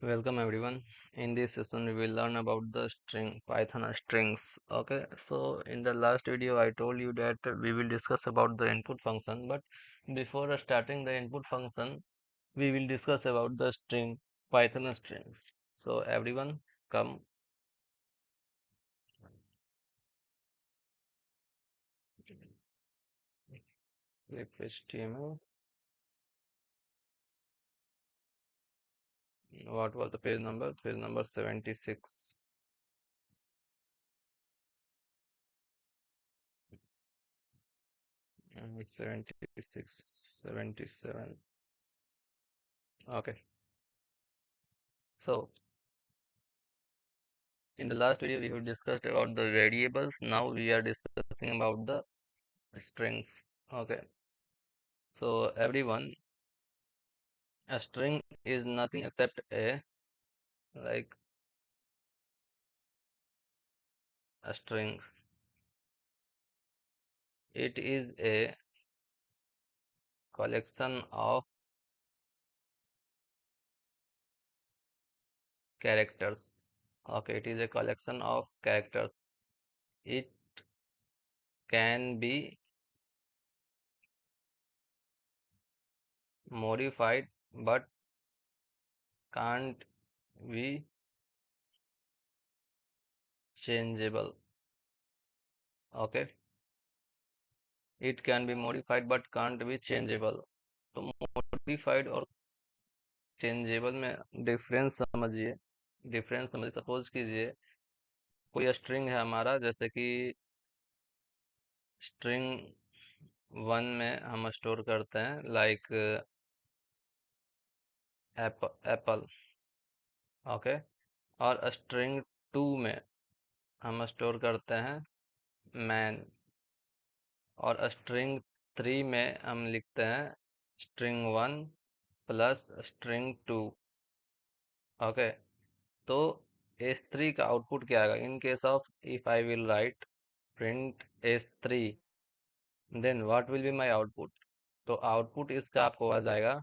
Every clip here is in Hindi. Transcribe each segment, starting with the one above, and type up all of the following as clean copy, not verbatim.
Welcome everyone. In this session, we will learn about the Python strings. Okay, so in the last video, I told you that we will discuss about the input function, but before starting the input function, we will discuss about the Python strings. So everyone, come with HTML. What was the page number? Page number 76. 76, 77. Okay, so in the last video, we have discussed about the variables. Now we are discussing about the strings. Okay, so everyone, a string is nothing except like a string. It is a collection of characters. Okay, it is a collection of characters. It can be modified but can't be changeable. Okay, it can be modified but can't be changeable. तो modified और चेंजेबल में डिफरेंस समझिए। सपोज कीजिए कोई स्ट्रिंग है हमारा, जैसे कि स्ट्रिंग 1 में हम स्टोर करते हैं लाइक एप्पल। ओके, और स्ट्रिंग 2 में हम स्टोर करते हैं मैन, और स्ट्रिंग 3 में हम लिखते हैं स्ट्रिंग 1 प्लस स्ट्रिंग 2। ओके, तो S3 का आउटपुट क्या आएगा in case of if I will write print S3, then what will be my output. तो आउटपुट इसका आपको आ जाएगा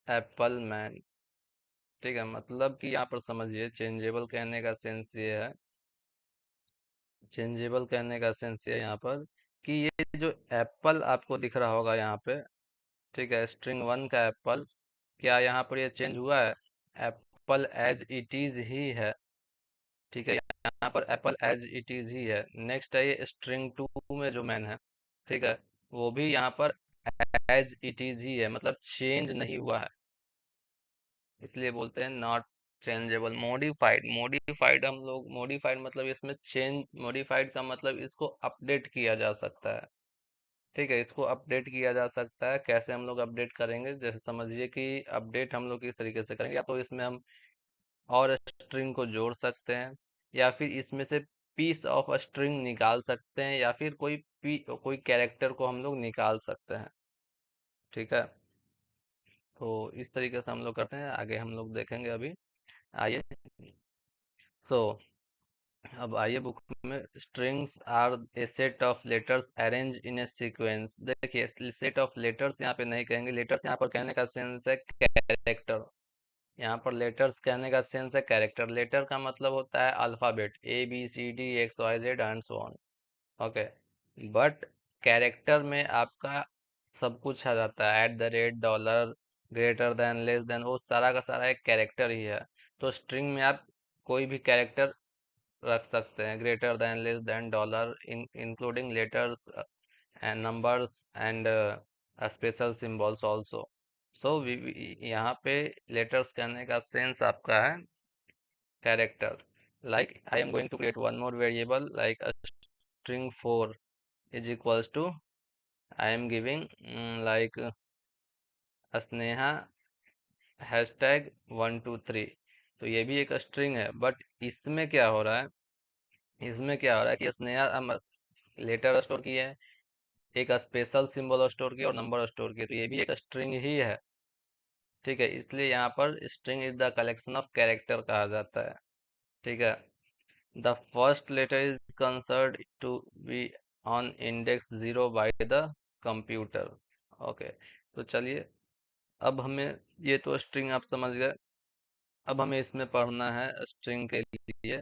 एप्पल मैन। ठीक है, मतलब कि यहाँ पर समझिए चेंजेबल कहने का सेंस ये है, चेंजेबल कहने का सेंस ये यहाँ पर कि ये जो एप्पल आपको दिख रहा होगा यहाँ पे, ठीक है, स्ट्रिंग 1 का एप्पल, क्या यहाँ पर ये चेंज हुआ है? एप्पल एज इट इज ही है। ठीक है, यहाँ पर एप्पल एज इट इज ही है। नेक्स्ट है ये स्ट्रिंग 2 में जो मैन है, ठीक है, वो भी यहाँ पर एज इट इज ही है, मतलब चेंज नहीं हुआ है, इसलिए बोलते हैं नॉट चेंजेबल। मॉडिफाइड हम लोग, मॉडिफाइड मतलब इसमें चेंज, मॉडिफाइड का मतलब इसको अपडेट किया जा सकता है। ठीक है, इसको अपडेट किया जा सकता है। कैसे हम लोग अपडेट करेंगे, जैसे समझिए कि अपडेट हम लोग किस तरीके से करेंगे, या तो इसमें हम और स्ट्रिंग को जोड़ सकते हैं, या फिर इसमें से पीस ऑफ स्ट्रिंग निकाल सकते हैं, या फिर कोई कैरेक्टर को हम लोग निकाल सकते हैं। ठीक है, तो इस तरीके से हम लोग करते हैं, आगे हम लोग देखेंगे अभी। आइए, सो अब आइए बुक में, strings are a set of letters arrange in a sequence. देखिए सेट ऑफ लेटर्स यहाँ पे नहीं कहेंगे, लेटर्स यहाँ पर कहने का सेंस है कैरेक्टर। यहाँ पर लेटर्स कहने का सेंस है कैरेक्टर। लेटर का मतलब होता है alphabet ABCD XYZ and so on. Okay, but character में आपका सब कुछ आ जाता है, @ dollar, greater than, less then, वो सारा का सारा एक कैरेक्टर ही है। तो स्ट्रिंग में आप कोई भी कैरेक्टर रख सकते हैं, greater than, less than, dollar, including letters and numbers and special symbols also. So यहाँ पे लेटर्स कहने का सेंस आपका है character. Like I am going to create one more variable like string 4 is equals to, I am giving like Sneha hashtag 123। तो ये भी एक स्ट्रिंग है, बट इसमें क्या हो रहा है, इसमें क्या हो रहा है कि स्नेहा लेटर स्टोर की है, एक स्पेशल सिंबल स्टोर की और नंबर स्टोर की, तो ये भी एक स्ट्रिंग ही है। ठीक है, इसलिए यहाँ पर string is the collection of character कहा जाता है। ठीक है, the first letter is considered to be on index 0 by the computer. Okay, तो चलिए अब हमें ये तो स्ट्रिंग आप समझ गए। अब हमें इसमें पढ़ना है स्ट्रिंग के लिए।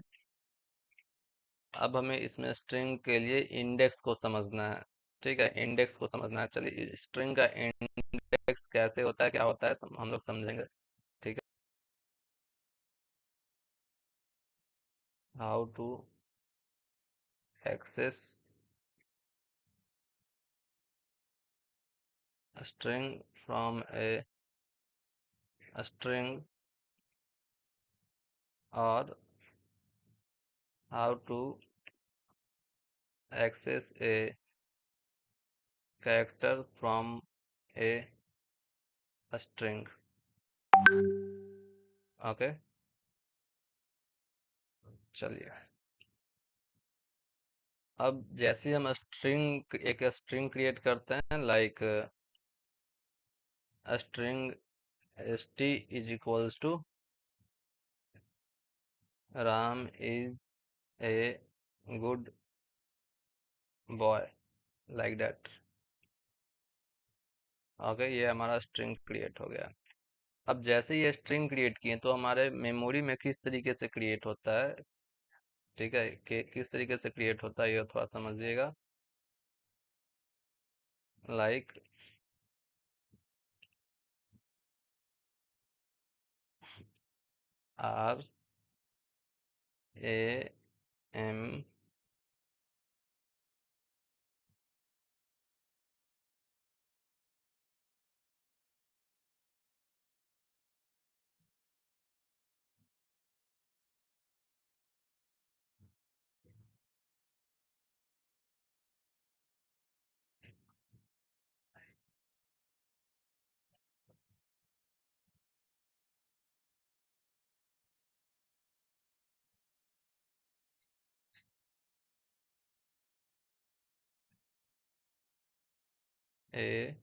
अब हमें इसमें स्ट्रिंग के लिए इंडेक्स को समझना है। ठीक है, इंडेक्स को समझना है। चलिए, स्ट्रिंग का इंडेक्स कैसे होता है, क्या होता है, हम लोग समझेंगे। ठीक है, how to access string from a string, और how to access a character from a string. Okay, चलिए। अब जैसे हम स्ट्रिंग एक स्ट्रिंग क्रिएट करते हैं, like string st is equals to Ram is a good boy, like that. Okay, ये हमारा स्ट्रिंग क्रिएट हो गया। अब जैसे ये स्ट्रिंग क्रिएट किए तो हमारे मेमोरी में किस तरीके से क्रिएट होता है, ठीक है, कि किस तरीके से क्रिएट होता है ये थोड़ा समझिएगा। Like R A M A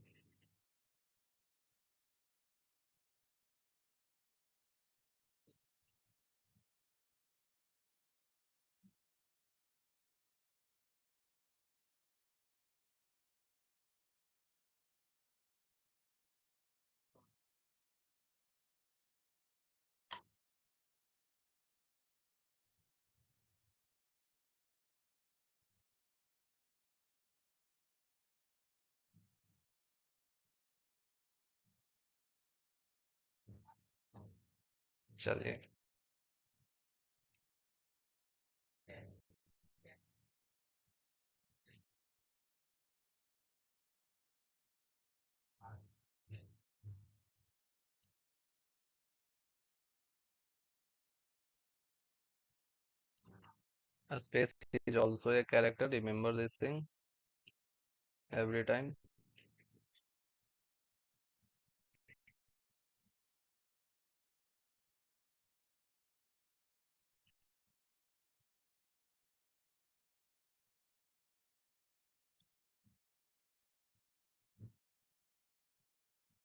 चलिए, space is also a character, remember this thing every time.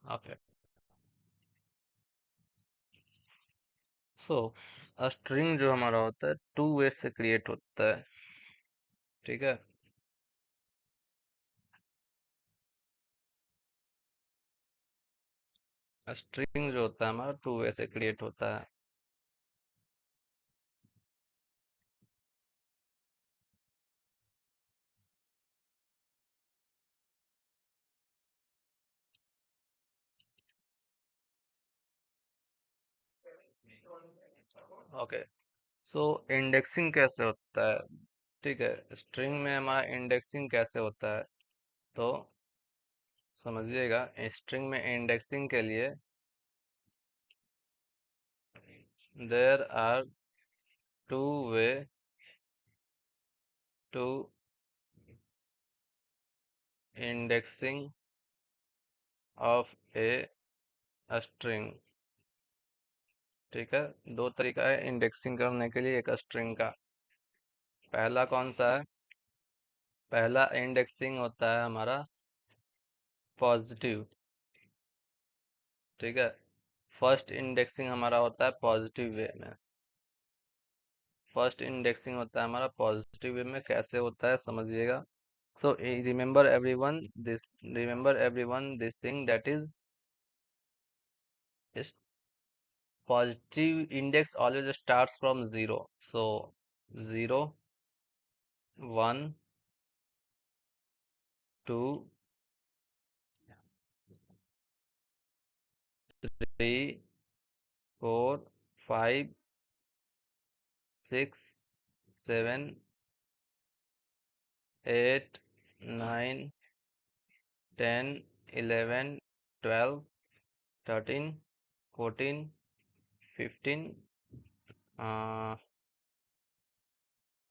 Okay, so string जो हमारा होता है टू वे से क्रिएट होता है। ठीक है, स्ट्रिंग जो होता है हमारा टू वे से क्रिएट होता है। ओके, सो इंडेक्सिंग कैसे होता है, ठीक है, स्ट्रिंग में हमारा इंडेक्सिंग कैसे होता है, तो समझिएगा। स्ट्रिंग में इंडेक्सिंग के लिए there are two way to indexing of a string. ठीक है, दो तरीका है इंडेक्सिंग करने के लिए एक स्ट्रिंग का। पहला कौन सा है, पहला इंडेक्सिंग होता है हमारा पॉजिटिव। ठीक है, फर्स्ट इंडेक्सिंग हमारा होता है पॉजिटिव वे में। फर्स्ट इंडेक्सिंग होता है हमारा पॉजिटिव वे में, कैसे होता है समझिएगा। So remember everyone this, remember everyone this thing, that is positive index always starts from 0. So 0, 1, 2, 3, 4, 5, 6, 7, 8, 9, 10, 11, 12, 13, 14, 15,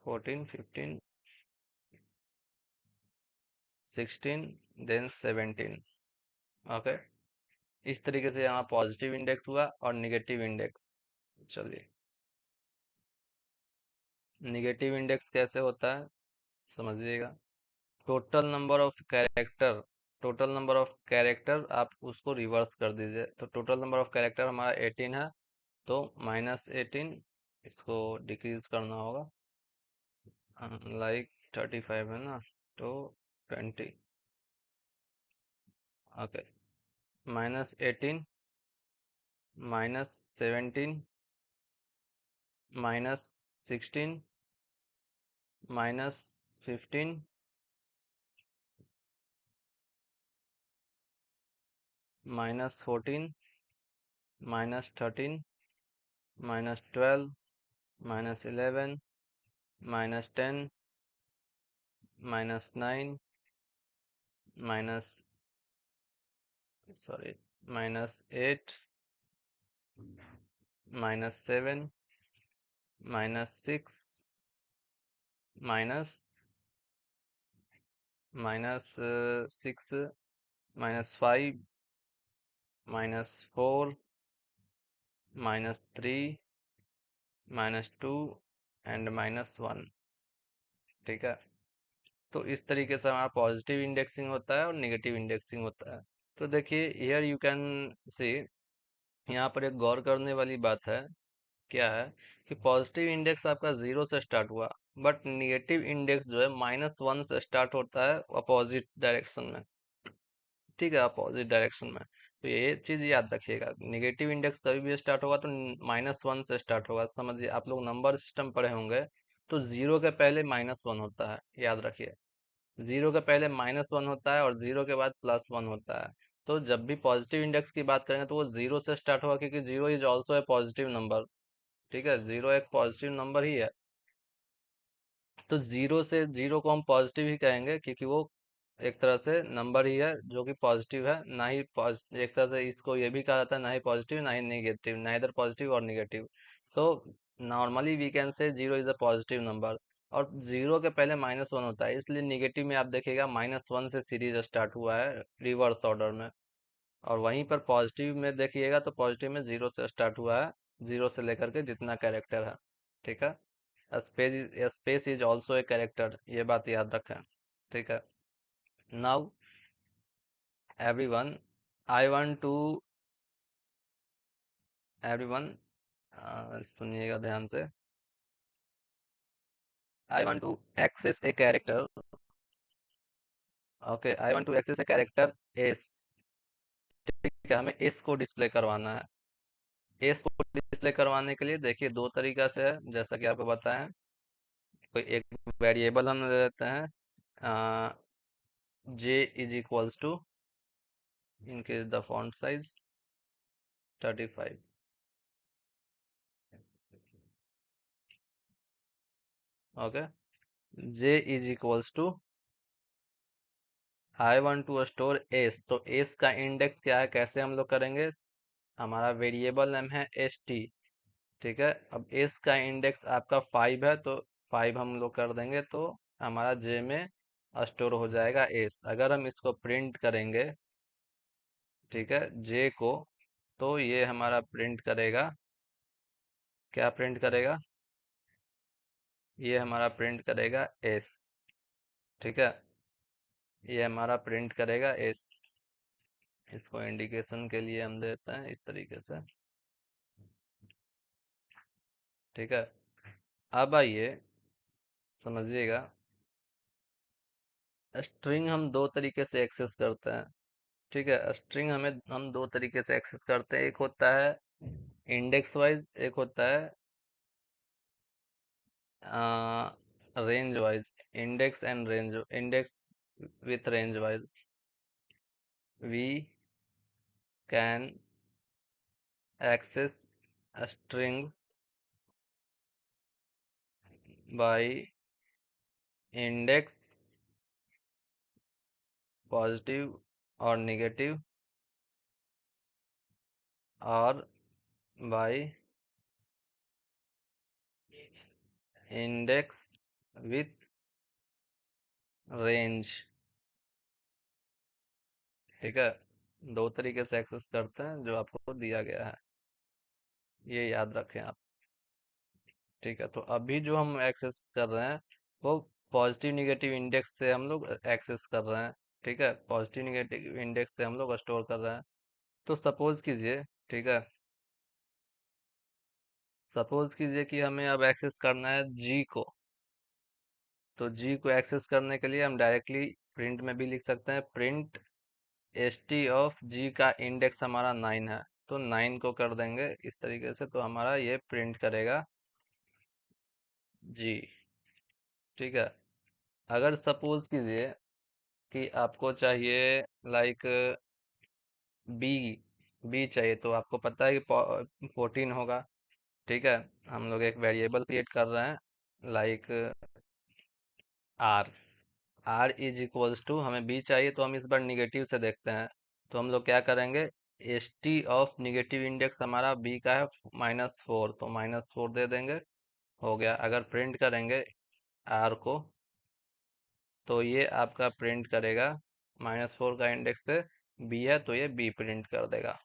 14, 15, 16, then 17। Okay, इस तरीके से यहाँ पॉजिटिव इंडेक्स हुआ और निगेटिव इंडेक्स। चलिए, निगेटिव इंडेक्स कैसे होता है समझिएगा। Total number of character, total number of character आप उसको रिवर्स कर दीजिए। तो टोटल नंबर ऑफ कैरेक्टर हमारा 18 है, तो -18 इसको डिक्रीज करना होगा। लाइक 35 है ना, तो 20। Okay, -18, -17, -16, -15, -14, -13, -12, -11, -10, -9, minus sorry -8, -7, -6, minus -6, -5, -4, -3, -2 and -1। ठीक है, तो इस तरीके से हमारा पॉजिटिव इंडेक्सिंग होता है और नेगेटिव इंडेक्सिंग होता है। तो देखिए, हियर यू कैन सी, यहाँ पर एक गौर करने वाली बात है। क्या है कि पॉजिटिव इंडेक्स आपका 0 से स्टार्ट हुआ, बट निगेटिव इंडेक्स जो है -1 से स्टार्ट होता है अपोजिट डायरेक्शन में। ठीक है, अपोजिट डायरेक्शन में। तो ये चीज़ याद रखिएगा, निगेटिव इंडेक्स कभी भी स्टार्ट होगा तो -1 से स्टार्ट होगा। समझिए, आप लोग नंबर सिस्टम पढ़े होंगे, तो 0 के पहले -1 होता है, याद रखिए। 0 के पहले -1 होता है और 0 के बाद +1 होता है। तो जब भी पॉजिटिव इंडेक्स की बात करेंगे तो वो 0 से स्टार्ट होगा, क्योंकि 0 is also A positive number. ठीक है, 0 एक पॉजिटिव नंबर ही है। तो 0 से 0 को हम पॉजिटिव ही कहेंगे, क्योंकि वो एक तरह से नंबर ही है जो कि पॉजिटिव है। ना ही एक तरह से इसको ये भी कहा जाता है, ना ही पॉजिटिव ना ही नेगेटिव, ना इधर पॉजिटिव और negative. So normally we can say 0 is a positive number. और 0 के पहले -1 होता है, इसलिए निगेटिव में आप देखिएगा -1 से सीरीज स्टार्ट हुआ है रिवर्स ऑर्डर में। और वहीं पर पॉजिटिव में देखिएगा तो पॉजिटिव में 0 से स्टार्ट हुआ है, 0 से लेकर के जितना कैरेक्टर है। ठीक है, space is also a character, ये बात याद रखें। ठीक है, now everyone, I want to, everyone सुनिएगा ध्यान से। I want to access a character. Okay, I want to access a character S. ठीक है, हमें एस को डिस्प्ले करवाना है। एस को डिस्प्ले करवाने के लिए देखिए दो तरीका से है, जैसा कि आपको बताएं। कोई एक वेरिएबल हम दे देते हैं, J is equals to, increase the font size 35। Okay, J is equals to, I want to store S. तो एस का इंडेक्स क्या है, कैसे हम लोग करेंगे। हमारा वेरिएबल नेम है एस टी। ठीक है, अब एस का इंडेक्स आपका 5 है, तो 5 हम लोग कर देंगे, तो हमारा जे में स्टोर हो जाएगा एस। अगर हम इसको प्रिंट करेंगे, ठीक है, जे को, तो ये हमारा प्रिंट करेगा, क्या प्रिंट करेगा, ये हमारा प्रिंट करेगा एस। ठीक है, ये हमारा प्रिंट करेगा एस। इसको इंडिकेशन के लिए हम देते हैं इस तरीके से। ठीक है, अब आइए समझिएगा, स्ट्रिंग हम दो तरीके से एक्सेस करते हैं। ठीक है, स्ट्रिंग हम दो तरीके से एक्सेस करते हैं, एक होता है इंडेक्स वाइज, एक होता है range wise. Index and range, index with range wise, we can access a string by index positive or negative, or by index with range। ठीक है, दो तरीके से एक्सेस करते हैं जो आपको दिया गया है, ये याद रखें आप। ठीक है, तो अभी जो हम एक्सेस कर रहे हैं वो पॉजिटिव निगेटिव इंडेक्स से हम लोग एक्सेस कर रहे हैं। ठीक है, पॉजिटिव निगेटिव इंडेक्स से हम लोग स्टोर कर रहे हैं। तो सपोज कीजिए, ठीक है, सपोज कीजिए कि हमें अब एक्सेस करना है जी को। तो जी को एक्सेस करने के लिए हम डायरेक्टली प्रिंट में भी लिख सकते हैं, प्रिंट एस टी ऑफ जी का इंडेक्स हमारा 9 है, तो 9 को कर देंगे इस तरीके से, तो हमारा ये प्रिंट करेगा जी। ठीक है, अगर सपोज कीजिए कि आपको चाहिए लाइक बी, बी चाहिए, तो आपको पता है कि 14 होगा। ठीक है, हम लोग एक वेरिएबल क्रिएट कर रहे हैं like R, R is equals to, हमें बी चाहिए तो हम इस बार निगेटिव से देखते हैं। तो हम लोग क्या करेंगे, S T of negative index हमारा बी का है -4, तो -4 दे देंगे, हो गया। अगर प्रिंट करेंगे आर को, तो ये आपका प्रिंट करेगा -4 का इंडेक्स पे बी है, तो ये बी प्रिंट कर देगा।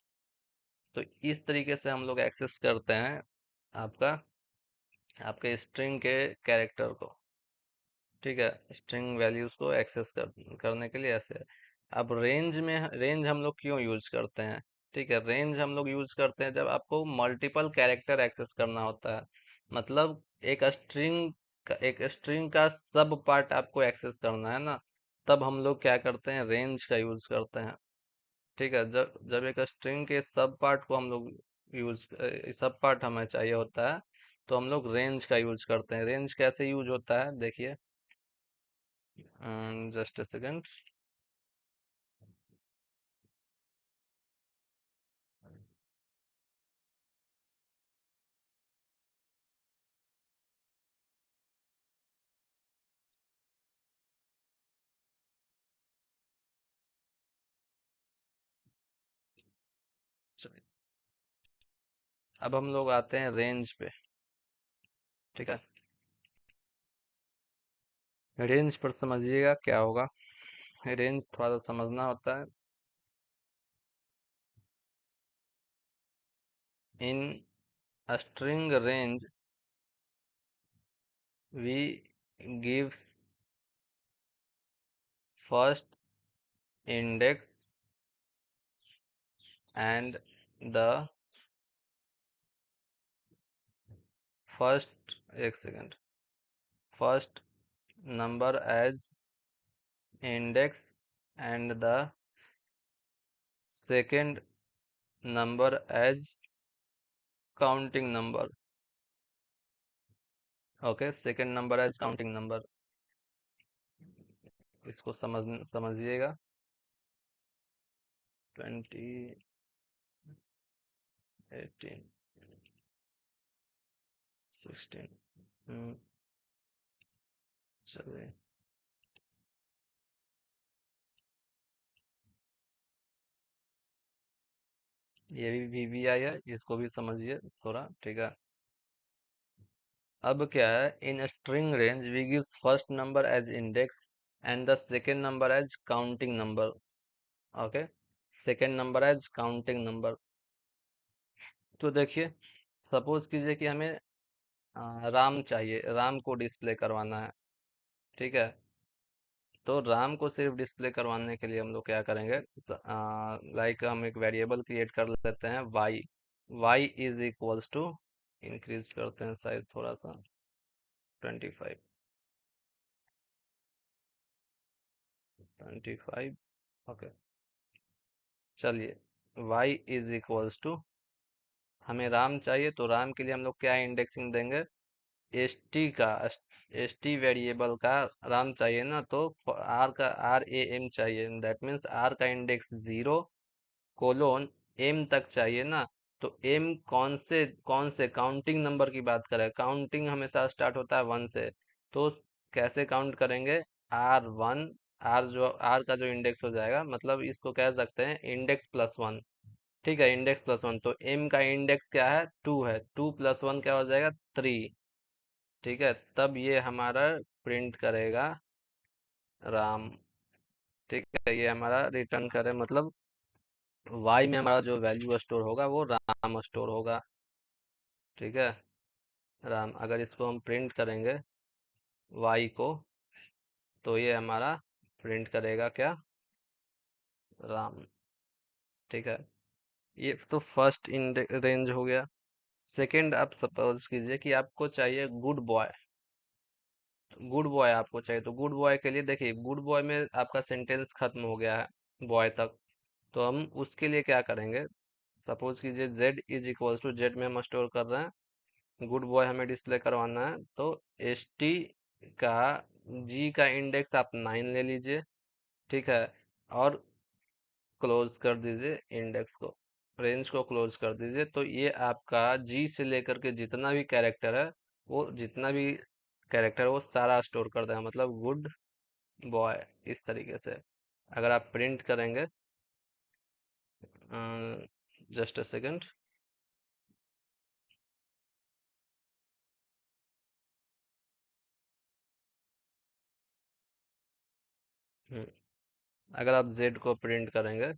तो इस तरीके से हम लोग एक्सेस करते हैं आपका आपके स्ट्रिंग के कैरेक्टर को। ठीक है, स्ट्रिंग वैल्यूज को एक्सेस करने के लिए ऐसे है। अब रेंज हम लोग क्यों यूज करते हैं? ठीक है, रेंज हम लोग यूज करते हैं जब आपको मल्टीपल कैरेक्टर एक्सेस करना होता है। मतलब एक स्ट्रिंग का सब पार्ट आपको एक्सेस करना है ना, तब हम लोग क्या करते हैं, रेंज का यूज करते हैं। ठीक है, जब जब एक स्ट्रिंग के सब पार्ट को हम लोग सब पार्ट हमें चाहिए होता है, तो हम लोग रेंज का यूज करते हैं। रेंज कैसे यूज होता है देखिए, जस्ट अ सेकंड। अब हम लोग आते हैं रेंज पे। ठीक है, रेंज पर समझिएगा क्या होगा। रेंज थोड़ा सा समझना होता है। In string range we gives first index and the first, एक second, first number as index and the second number as counting number. Okay, second number as counting number, इसको समझिएगा। 20, 18, 16, चलिए, ये भी VBI है, इसको भी समझिए थोड़ा। ठीक है, अब क्या है, in string range we gives first number as index and the second number as counting number. Okay, second number as counting number. तो देखिए, सपोज कीजिए कि हमें राम चाहिए, राम को डिस्प्ले करवाना है। ठीक है, तो राम को सिर्फ डिस्प्ले करवाने के लिए हम लोग क्या करेंगे, लाइक हम एक वेरिएबल क्रिएट कर लेते हैं Y is equals to, increase करते हैं साइज थोड़ा सा, 25, 25, ओके। चलिए, y इज इक्वल्स टू, हमें राम चाहिए तो राम के लिए हम लोग क्या इंडेक्सिंग देंगे, एस टी का, एस टी वेरिएबल का राम चाहिए ना, तो आर का आर ए एम चाहिए, दैट मीन्स आर का इंडेक्स 0 कोलोन एम तक चाहिए ना। तो एम कौन से काउंटिंग नंबर की बात करें, काउंटिंग हमेशा स्टार्ट होता है 1 से, तो कैसे काउंट करेंगे, R1, आर का जो इंडेक्स हो जाएगा, मतलब इसको कह सकते हैं इंडेक्स प्लस वन। ठीक है, इंडेक्स प्लस वन, तो एम का इंडेक्स क्या है, 2 है, 2 + 1 क्या हो जाएगा, 3। ठीक है, तब ये हमारा प्रिंट करेगा राम। ठीक है, ये हमारा रिटर्न करे, मतलब वाई में हमारा जो वैल्यू स्टोर होगा वो राम स्टोर होगा। ठीक है, राम, अगर इसको हम प्रिंट करेंगे वाई को, तो ये हमारा प्रिंट करेगा क्या, राम। ठीक है, ये तो फर्स्ट रेंज हो गया। सेकंड, आप सपोज कीजिए कि आपको चाहिए गुड बॉय, गुड बॉय आपको चाहिए, तो गुड बॉय के लिए देखिए, गुड बॉय में आपका सेंटेंस खत्म हो गया है बॉय तक, तो हम उसके लिए क्या करेंगे, सपोज कीजिए z is equals to, Z में हम स्टोर कर रहे हैं, गुड बॉय हमें डिस्प्ले करवाना है, तो एस टी का जी का इंडेक्स आप 9 ले लीजिए। ठीक है, और क्लोज कर दीजिए इंडेक्स को, रेंज को क्लोज कर दीजिए, तो ये आपका जी से लेकर के जितना भी कैरेक्टर है, वो जितना भी कैरेक्टर है वो सारा स्टोर कर देगा, मतलब गुड बॉय, इस तरीके से। अगर आप प्रिंट करेंगे, जस्ट अ सेकंड, अगर आप जेड को प्रिंट करेंगे,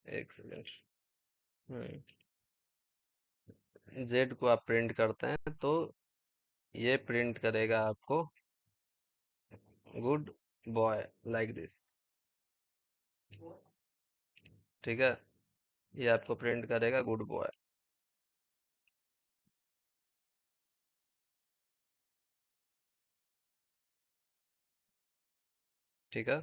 एक सेकंड, जेड को आप प्रिंट करते हैं, तो ये प्रिंट करेगा आपको गुड बॉय, लाइक दिस। ठीक है, ये आपको प्रिंट करेगा गुड बॉय। ठीक है,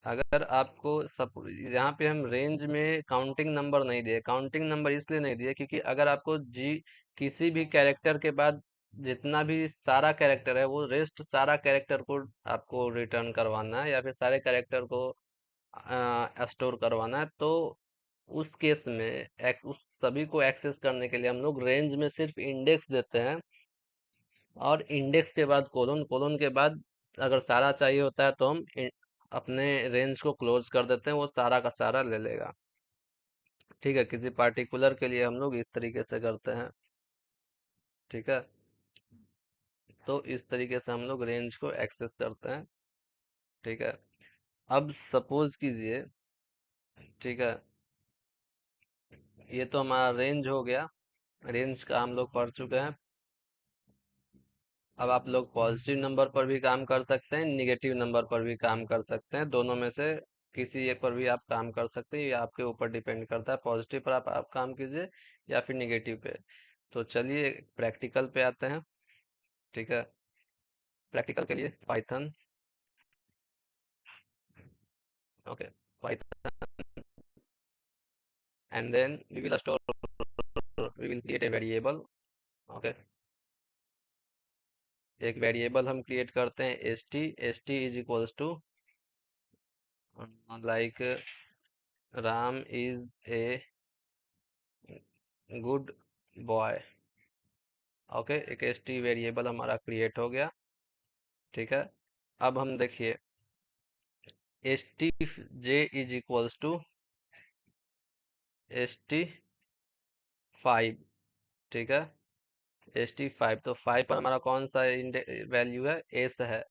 अगर आपको सब, यहाँ पे हम रेंज में काउंटिंग नंबर नहीं दिए, काउंटिंग नंबर इसलिए नहीं दिए क्योंकि अगर आपको जी किसी भी कैरेक्टर के बाद जितना भी सारा कैरेक्टर है, वो रेस्ट सारा कैरेक्टर को आपको रिटर्न करवाना है, या फिर सारे कैरेक्टर को स्टोर करवाना है, तो उस केस में उस सभी को एक्सेस करने के लिए हम लोग रेंज में सिर्फ इंडेक्स देते हैं, और इंडेक्स के बाद कोलोन, कोलोन के बाद अगर सारा चाहिए होता है तो हम अपने रेंज को क्लोज कर देते हैं, वो सारा का सारा ले लेगा। ठीक है, किसी पार्टिकुलर के लिए हम लोग इस तरीके से करते हैं। ठीक है, तो इस तरीके से हम लोग रेंज को एक्सेस करते हैं। ठीक है, अब सपोज कीजिए, ठीक है, ये तो हमारा रेंज हो गया, रेंज का हम लोग पढ़ चुके हैं। अब आप लोग पॉजिटिव नंबर पर भी काम कर सकते हैं, निगेटिव नंबर पर भी काम कर सकते हैं, दोनों में से किसी एक पर भी आप काम कर सकते हैं, ये आपके ऊपर डिपेंड करता है, पॉजिटिव पर आप काम कीजिए या फिर निगेटिव पे। तो चलिए प्रैक्टिकल पे आते हैं। ठीक है, प्रैक्टिकल के लिए Python, okay, Python, and then we will store, we will create a variable. Okay, एक वेरिएबल हम क्रिएट करते हैं S T is equals to, like Ram is a good boy. Okay, एक एस टी वेरिएबल हमारा क्रिएट हो गया। ठीक है, अब हम देखिए, S T J is equals to S T 5। ठीक है, एस टी 5, तो 5 पर हमारा कौन सा वैल्यू है, एस है।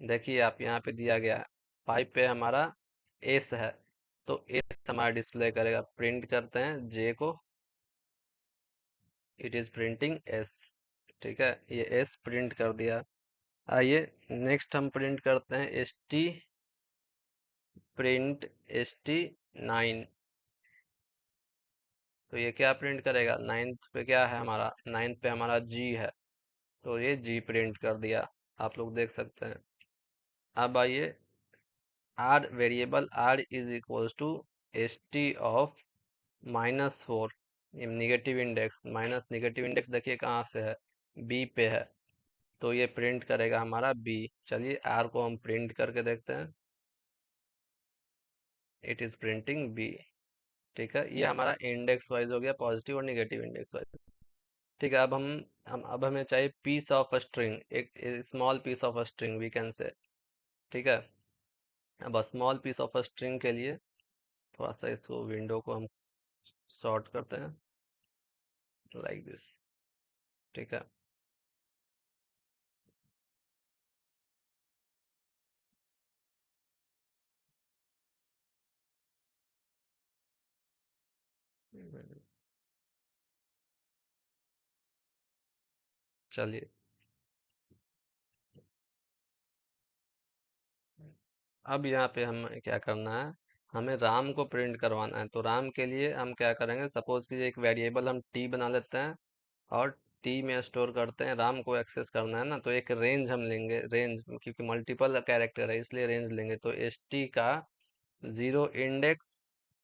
देखिए आप यहाँ पे दिया गया है 5 पे हमारा एस है, तो एस हमारा डिस्प्ले करेगा, प्रिंट करते हैं जे को, इट इज प्रिंटिंग एस। ठीक है, ये एस प्रिंट कर दिया। आइए नेक्स्ट हम प्रिंट करते हैं S T print S T 9। तो ये क्या प्रिंट करेगा, 9th पे क्या है हमारा, 9th पे हमारा जी है, तो ये जी प्रिंट कर दिया, आप लोग देख सकते हैं। अब आइए R variable R is equals to S T of -4, negative index, minus negative index देखिए कहाँ से है, बी पे है, तो ये प्रिंट करेगा हमारा बी। चलिए आर को हम प्रिंट करके देखते हैं, इट इज प्रिंटिंग बी। ठीक है, ये हमारा इंडेक्स वाइज हो गया, पॉजिटिव और निगेटिव इंडेक्स वाइज। ठीक है, अब हमें चाहिए पीस ऑफ स्ट्रिंग, एक small piece of string we can say. ठीक है, अब स्मॉल पीस ऑफ स्ट्रिंग के लिए थोड़ा सा इसको विंडो को हम शॉर्ट करते हैं लाइक दिस। ठीक है, चलिए अब यहाँ पे हमें क्या करना है, हमें राम को प्रिंट करवाना है। तो राम के लिए हम क्या करेंगे, सपोज कीजिए एक वेरिएबल हम टी बना लेते हैं और टी में स्टोर करते हैं, राम को एक्सेस करना है ना, तो एक रेंज हम लेंगे, रेंज क्योंकि मल्टीपल कैरेक्टर है इसलिए रेंज लेंगे। तो एस टी का 0 इंडेक्स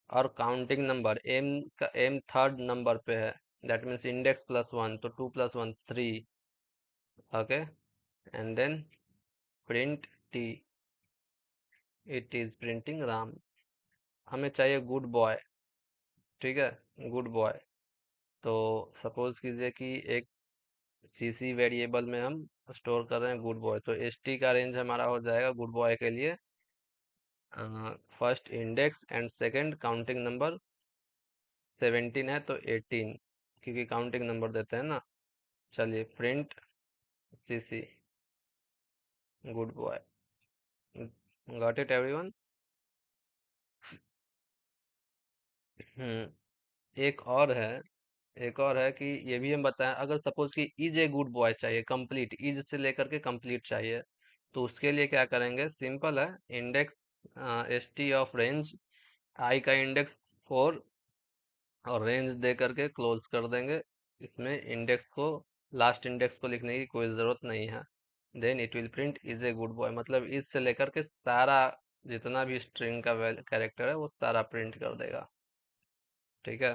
और काउंटिंग नंबर एम का, एम थर्ड नंबर पे है, दैट मीन्स इंडेक्स +1, तो 2 + 1 3। Okay, and then print T, it is printing Ram. हमें चाहिए गुड बॉय। ठीक है, गुड बॉय। तो सपोज कीजिए कि एक सीसी वेरिएबल में हम स्टोर कर रहे हैं गुड बॉय, तो एस टी का रेंज हमारा हो जाएगा गुड बॉय के लिए first index and second counting number 17 है तो 18, क्योंकि काउंटिंग नंबर देते हैं ना। चलिए print CC good boy. Got it everyone? Hmm. एक और है, एक और है कि ये भी हम बताएं, अगर सपोज कि इज ए गुड बॉय चाहिए, कंप्लीट इज से लेकर के कंप्लीट चाहिए, तो उसके लिए क्या करेंगे, सिंपल है, index S T of range, I का इंडेक्स 4 और रेंज दे करके क्लोज कर देंगे। इसमें इंडेक्स को, लास्ट इंडेक्स को लिखने की कोई ज़रूरत नहीं है। Then it will print is a good boy, मतलब इज से लेकर के सारा जितना भी स्ट्रिंग का कैरेक्टर है वो सारा प्रिंट कर देगा। ठीक है,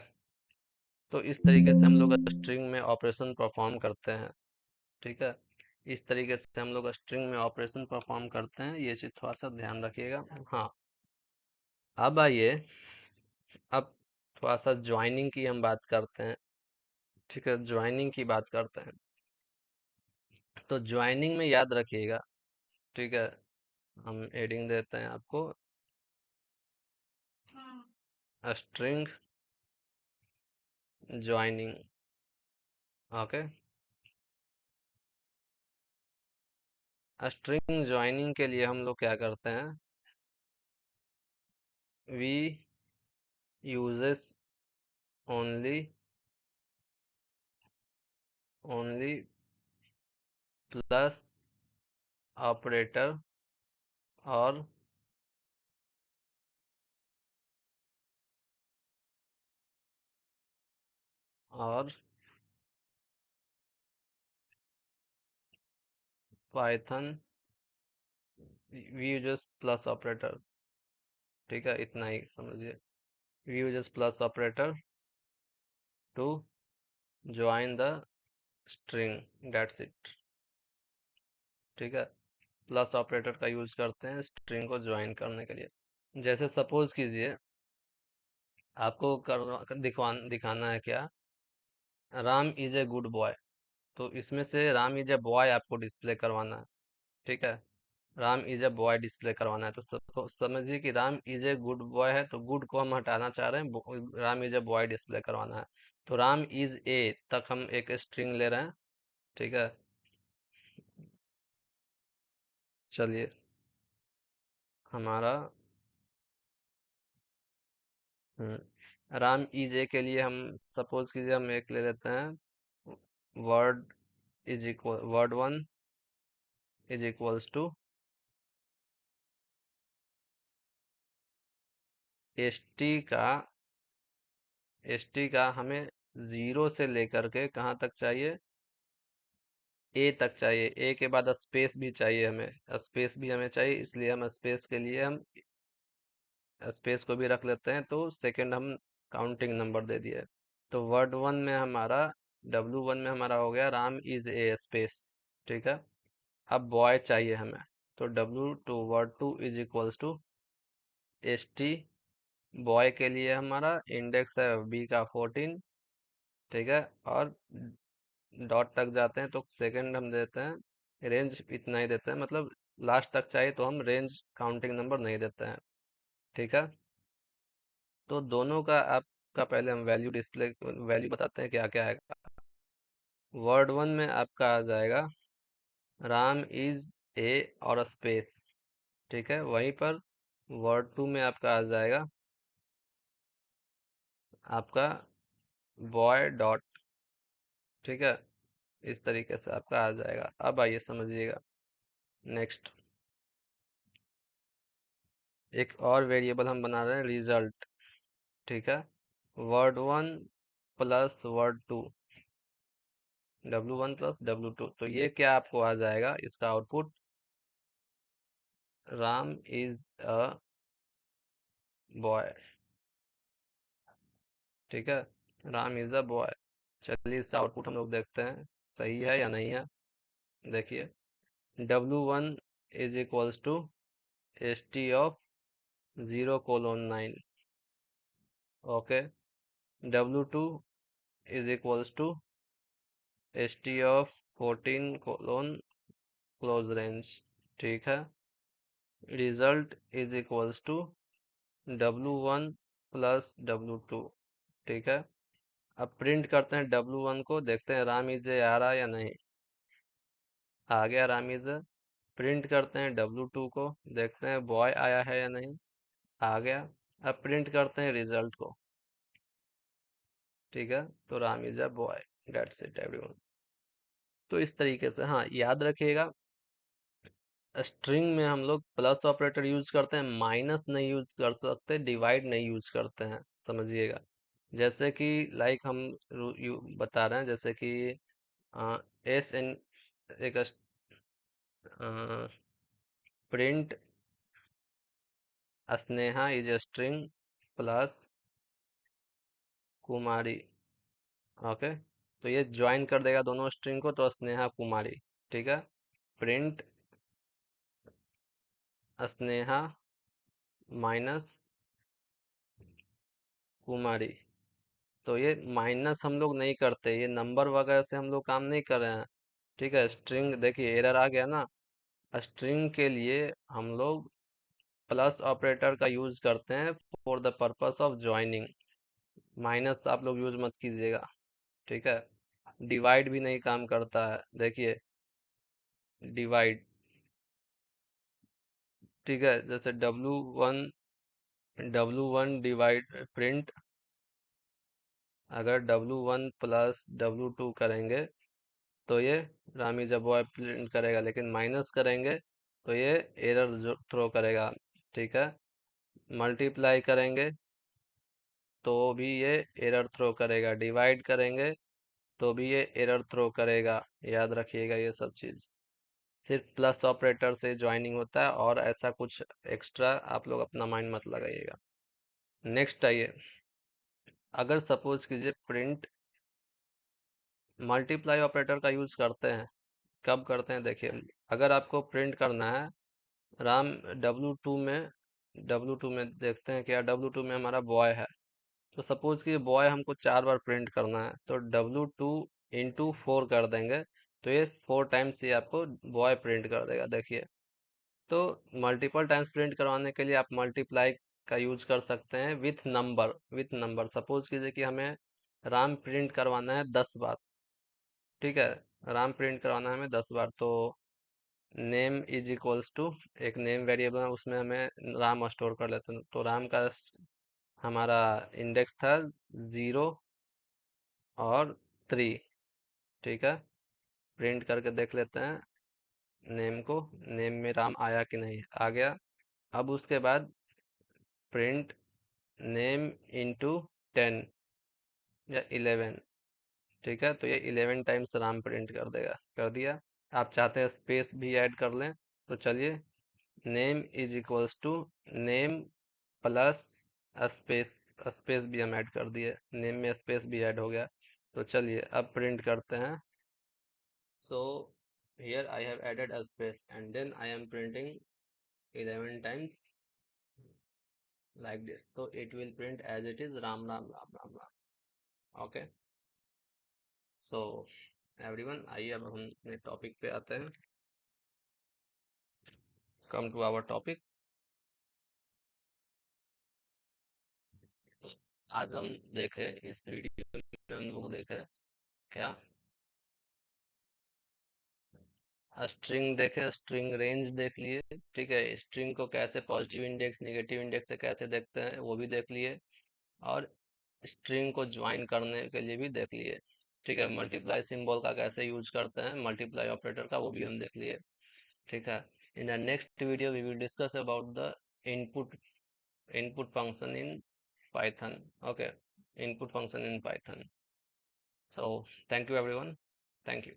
तो इस तरीके से हम लोग स्ट्रिंग में ऑपरेशन परफॉर्म करते हैं। ठीक है, इस तरीके से हम लोग स्ट्रिंग में ऑपरेशन परफॉर्म करते हैं, ये चीज़ थोड़ा सा ध्यान रखिएगा। हाँ, अब आइए, अब थोड़ा सा ज्वाइनिंग की हम बात करते हैं। ठीक है, ज्वाइनिंग की बात करते हैं। तो ज्वाइनिंग में याद रखिएगा। ठीक है, हम एडिंग देते हैं आपको, string joining. Okay, string joining के लिए हम लोग क्या करते हैं, we uses only only plus operator और और Python, we uses plus operator. ठीक है, इतना ही समझिए, we uses plus operator to join the string, that's it. ठीक है, प्लस ऑपरेटर का यूज करते हैं स्ट्रिंग को ज्वाइन करने के लिए। जैसे सपोज कीजिए आपको दिखाना है क्या, Ram is a good boy, तो इसमें से राम इज ए बॉय आपको डिस्प्ले करवाना है। ठीक है, Ram is a boy display करवाना है, तो समझिए कि Ram is a good boy है, तो गुड को हम हटाना चाह रहे हैं, Ram is a boy display करवाना है, तो राम इज ए तक हम एक स्ट्रिंग ले रहे हैं। ठीक है, चलिए हमारा राम इज ए के लिए हम सपोज कीजिए हम एक ले लेते हैं, word is equal, word 1 is equals to S T का, एस टी का हमें 0 से लेकर के कहाँ तक चाहिए, ए तक चाहिए, ए के बाद स्पेस भी चाहिए हमें, स्पेस भी हमें चाहिए, इसलिए हम स्पेस के लिए हम स्पेस को भी रख लेते हैं, तो सेकंड हम काउंटिंग नंबर दे दिए। तो वर्ड वन में हमारा W1 में हमारा हो गया राम इज ए स्पेस। ठीक है। अब बॉय चाहिए हमें, तो W2 word two is equals to ST। Boy के लिए हमारा इंडेक्स है B का 14। ठीक है। और डॉट तक जाते हैं तो सेकंड हम देते हैं, रेंज इतना ही देते हैं, मतलब लास्ट तक चाहिए तो हम रेंज काउंटिंग नंबर नहीं देते हैं। ठीक है। तो दोनों का आपका पहले हम वैल्यू डिस्प्ले वैल्यू बताते हैं क्या क्या है। वर्ड वन में आपका आ जाएगा राम इज ए और स्पेस। ठीक है। वहीं पर वर्ड टू में आपका आ जाएगा आपका बॉय डॉट। ठीक है। इस तरीके से आपका आ जाएगा। अब आइए समझिएगा नेक्स्ट। एक और वेरिएबल हम बना रहे हैं रिजल्ट। ठीक है। Word one plus word two, W1 plus W2, तो ये क्या आपको आ जाएगा इसका output, Ram is a boy. ठीक है। Ram is a boy. चलिए इसका आउटपुट हम लोग देखते हैं सही है या नहीं है। देखिए W1 is equals to ST of 0:9। Okay. W2 is equals to ST of 14:क्लोज रेंज। ठीक है। Result is equals to W1 plus W2। ठीक है। अब प्रिंट करते हैं W1 को, देखते हैं राम इज आ रहा है या नहीं। आ गया राम इज। प्रिंट करते हैं W2 को, देखते हैं बॉय आया है या नहीं। आ गया। अब प्रिंट करते हैं रिजल्ट को। ठीक है। तो Ram is a boy. That's it everyone. तो इस तरीके से, हाँ याद रखिएगा, स्ट्रिंग में हम लोग प्लस ऑपरेटर यूज करते हैं, माइनस नहीं यूज कर सकते, डिवाइड नहीं यूज करते हैं, समझिएगा। जैसे कि लाइक हम बता रहे हैं, जैसे कि एस एन एक print Sneha is a string plus Kumari. Okay. तो ये ज्वाइन कर देगा दोनों स्ट्रिंग को, तो स्नेहा कुमारी। ठीक है। प्रिंट स्नेहा माइनस कुमारी। तो ये माइनस हम लोग नहीं करते, ये नंबर वगैरह से हम लोग काम नहीं कर रहे हैं। ठीक है। स्ट्रिंग देखिए एरर आ गया ना। स्ट्रिंग के लिए हम लोग प्लस ऑपरेटर का यूज करते हैं for the purpose of joining. Minus आप लोग यूज मत कीजिएगा। ठीक है। डिवाइड भी नहीं काम करता है, देखिए डिवाइड। ठीक है। जैसे W1 डिवाइड प्रिंट, अगर W1 प्लस W2 करेंगे तो ये रामी जब बॉय प्रिंट करेगा, लेकिन माइनस करेंगे तो ये एरर थ्रो करेगा। ठीक है। मल्टीप्लाई करेंगे तो भी ये एरर थ्रो करेगा, डिवाइड करेंगे तो भी ये एरर थ्रो करेगा। याद रखिएगा ये सब चीज़। सिर्फ प्लस ऑपरेटर से ज्वाइनिंग होता है, और ऐसा कुछ एक्स्ट्रा आप लोग अपना माइंड मत लगाइएगा। नेक्स्ट आइए, अगर सपोज कीजिए प्रिंट मल्टीप्लाई ऑपरेटर का यूज करते हैं, कब करते हैं देखिए। अगर आपको प्रिंट करना है राम W2 में, W2 में देखते हैं क्या, W2 में हमारा बॉय है। तो सपोज कि बॉय हमको 4 बार प्रिंट करना है, तो W2 × 4 कर देंगे, तो ये 4 टाइम्स ये आपको बॉय प्रिंट कर देगा। देखिए, तो मल्टीपल टाइम्स प्रिंट करवाने के लिए आप मल्टीप्लाई का यूज कर सकते हैं विथ नंबर। सपोज कीजिए कि हमें राम प्रिंट करवाना है 10 बार। ठीक है। राम प्रिंट करवाना है हमें 10 बार, तो नेम इज इक्वल्स टू, एक नेम वेरिएबल है उसमें हमें राम स्टोर कर लेते हैं, तो राम का हमारा इंडेक्स था 0 और 3। ठीक है। प्रिंट करके देख लेते हैं नेम को, नेम में राम आया कि नहीं, आ गया। अब उसके बाद प्रिंट नेम इंटू 10 या 11। ठीक है, तो ये 11 टाइम्स राम प्रिंट कर देगा, कर दिया। आप चाहते हैं स्पेस भी ऐड कर लें, तो चलिए, name is equals to name plus space, space भी हम ऐड कर दिए, नेम में स्पेस भी ऐड हो गया। तो चलिए अब प्रिंट करते हैं। So here I have added a space and then I am printing 11 times like this, so it will print as it is ram ram ram ram ram। okay, so everyone, आइए अब हम अपने टॉपिक पे आते हैं। Come to our topic. आज हम देखे इस वीडियो में, हम लोग देखे क्या, स्ट्रिंग देखे, स्ट्रिंग रेंज देख लिए। ठीक है, स्ट्रिंग को कैसे पॉजिटिव इंडेक्स नेगेटिव इंडेक्स से कैसे देखते हैं वो भी देख लिए, और स्ट्रिंग को ज्वाइन करने के लिए भी देख लिए। ठीक है, मल्टीप्लाई सिंबल का कैसे यूज करते हैं, मल्टीप्लाई ऑपरेटर का, वो भी हम देख लिए। ठीक है, in the next video we will discuss about the input input function in Python। okay, input function in Python। so thank you everyone, thank you।